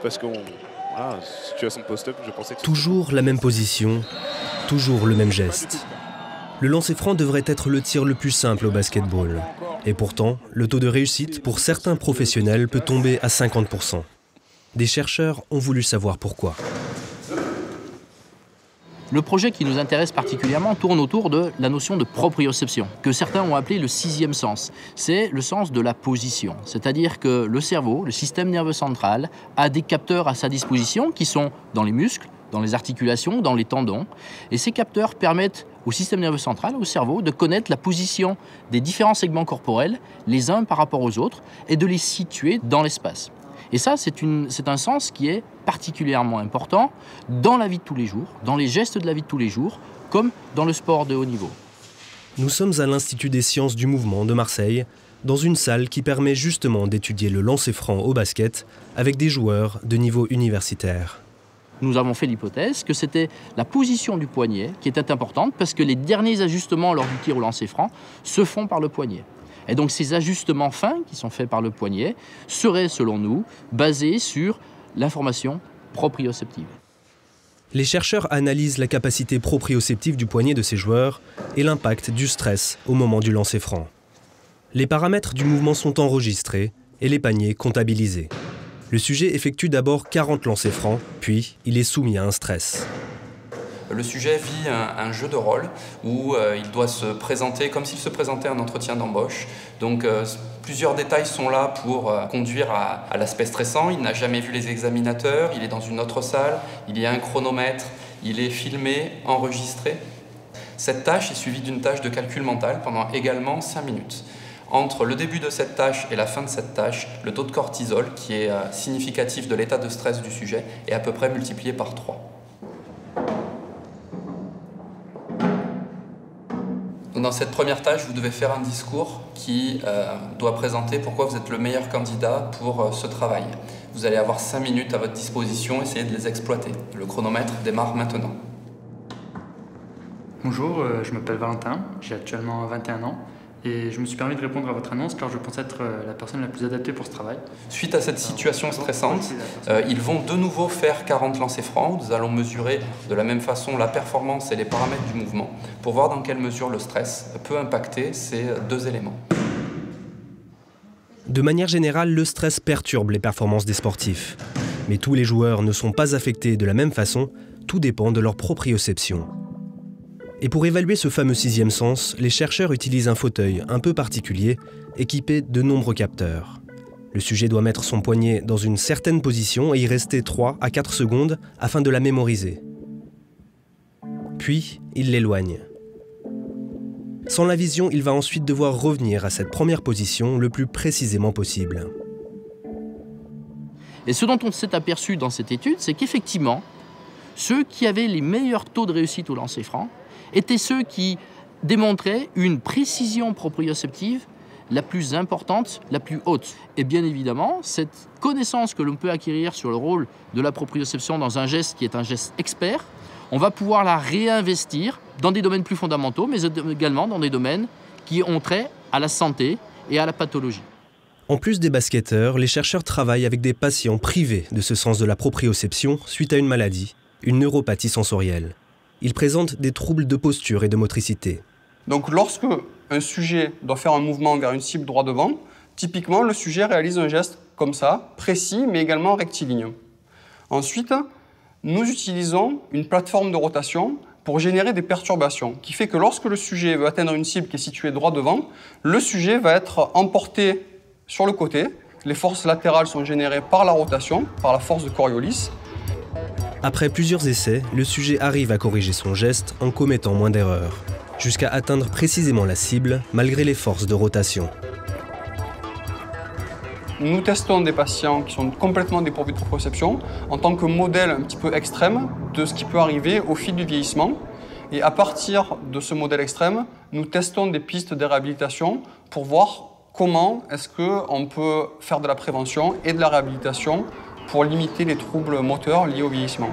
parce qu'on... Voilà, situation de post-up, je pensais que... Toujours la même position, toujours le même geste. Le lancer franc devrait être le tir le plus simple au basketball. Et pourtant, le taux de réussite pour certains professionnels peut tomber à 50%. Des chercheurs ont voulu savoir pourquoi. Le projet qui nous intéresse particulièrement tourne autour de la notion de proprioception, que certains ont appelé le sixième sens. C'est le sens de la position, c'est-à-dire que le cerveau, le système nerveux central, a des capteurs à sa disposition qui sont dans les muscles, dans les articulations, dans les tendons. Et ces capteurs permettent au système nerveux central, au cerveau, de connaître la position des différents segments corporels, les uns par rapport aux autres, et de les situer dans l'espace. Et ça, c'est un sens qui est particulièrement important dans la vie de tous les jours, dans les gestes de la vie de tous les jours, comme dans le sport de haut niveau. Nous sommes à l'Institut des sciences du mouvement de Marseille, dans une salle qui permet justement d'étudier le lancer franc au basket avec des joueurs de niveau universitaire. Nous avons fait l'hypothèse que c'était la position du poignet qui était importante parce que les derniers ajustements lors du tir au lancer franc se font par le poignet. Et donc ces ajustements fins qui sont faits par le poignet seraient, selon nous, basés sur l'information proprioceptive. Les chercheurs analysent la capacité proprioceptive du poignet de ces joueurs et l'impact du stress au moment du lancer franc. Les paramètres du mouvement sont enregistrés et les paniers comptabilisés. Le sujet effectue d'abord 40 lancers francs, puis il est soumis à un stress. Le sujet vit un jeu de rôle où il doit se présenter comme s'il se présentait à un entretien d'embauche. Donc plusieurs détails sont là pour conduire à l'aspect stressant. Il n'a jamais vu les examinateurs, il est dans une autre salle, il y a un chronomètre, il est filmé, enregistré. Cette tâche est suivie d'une tâche de calcul mental pendant également 5 minutes. Entre le début de cette tâche et la fin de cette tâche, le taux de cortisol, qui est significatif de l'état de stress du sujet, est à peu près multiplié par 3. Dans cette première tâche, vous devez faire un discours qui doit présenter pourquoi vous êtes le meilleur candidat pour ce travail. Vous allez avoir 5 minutes à votre disposition, essayez de les exploiter. Le chronomètre démarre maintenant. Bonjour, je m'appelle Valentin, j'ai actuellement 21 ans et je me suis permis de répondre à votre annonce car je pense être la personne la plus adaptée pour ce travail. Suite à cette situation stressante, ils vont de nouveau faire 40 lancers francs. Nous allons mesurer de la même façon la performance et les paramètres du mouvement pour voir dans quelle mesure le stress peut impacter ces deux éléments. De manière générale, le stress perturbe les performances des sportifs. Mais tous les joueurs ne sont pas affectés de la même façon, tout dépend de leur proprioception. Et pour évaluer ce fameux sixième sens, les chercheurs utilisent un fauteuil un peu particulier, équipé de nombreux capteurs. Le sujet doit mettre son poignet dans une certaine position et y rester 3 à 4 secondes afin de la mémoriser. Puis, il l'éloigne. Sans la vision, il va ensuite devoir revenir à cette première position le plus précisément possible. Et ce dont on s'est aperçu dans cette étude, c'est qu'effectivement, ceux qui avaient les meilleurs taux de réussite au lancer franc étaient ceux qui démontraient une précision proprioceptive la plus importante, la plus haute. Et bien évidemment, cette connaissance que l'on peut acquérir sur le rôle de la proprioception dans un geste qui est un geste expert, on va pouvoir la réinvestir dans des domaines plus fondamentaux, mais également dans des domaines qui ont trait à la santé et à la pathologie. En plus des basketteurs, les chercheurs travaillent avec des patients privés de ce sens de la proprioception suite à une maladie, une neuropathie sensorielle. Ils présentent des troubles de posture et de motricité. Donc lorsque un sujet doit faire un mouvement vers une cible droit devant, typiquement le sujet réalise un geste comme ça, précis mais également rectiligne. Ensuite, nous utilisons une plateforme de rotation pour générer des perturbations, qui fait que lorsque le sujet veut atteindre une cible qui est située droit devant, le sujet va être emporté sur le côté. Les forces latérales sont générées par la rotation, par la force de Coriolis. Après plusieurs essais, le sujet arrive à corriger son geste en commettant moins d'erreurs, jusqu'à atteindre précisément la cible malgré les forces de rotation. Nous testons des patients qui sont complètement dépourvus de proprioception en tant que modèle un petit peu extrême de ce qui peut arriver au fil du vieillissement. Et à partir de ce modèle extrême, nous testons des pistes de réhabilitation pour voir comment est-ce qu'on peut faire de la prévention et de la réhabilitation pour limiter les troubles moteurs liés au vieillissement.